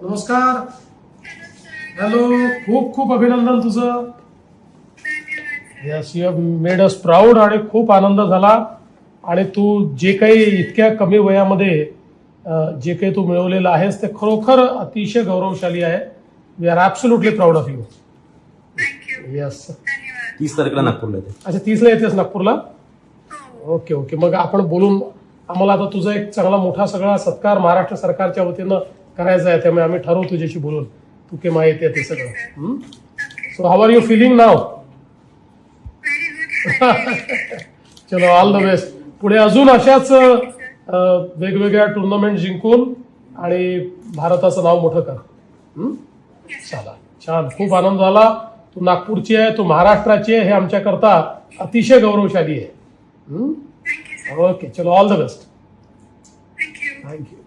नमस्कार. हॅलो. खूप खूप अभिनंदन तुझं. Yes, you have made us proud. आणि खूप आनंद झाला. आणि तू जे काही इतक्या कमी वयामध्ये जे काही तू मिळवलेलं आहेस ते खरोखर अतिशय गौरवशाली आहे. We are absolutely proud of you. Yes. 30 तारखेला नागपूरला येते. अच्छा, 30ला येतेस नागपूरला. Okay okay. मग आपण बोलून आम्हाला आता तुझा एक चांगला मोठा सगळा सत्कार महाराष्ट्र सरकारच्या वतीनं करायचा आहे. त्यामुळे आम्ही ठरवू तुझ्याशी बोलून तू केव्हा येते ते सगळं. So how are you feeling now? चलो, ऑल द बेस्ट. पुढे अजून अशाच वेगवेगळ्या टुर्नामेंट जिंकून आणि भारताचं नाव मोठं कर. चला, छान. खूप आनंद झाला. तू नागपूरची आहे, तू महाराष्ट्राची आहे, हे आमच्याकरता अतिशय गौरवशाली आहे. ओके, चलो, ऑल द बेस्ट. थँक्यू.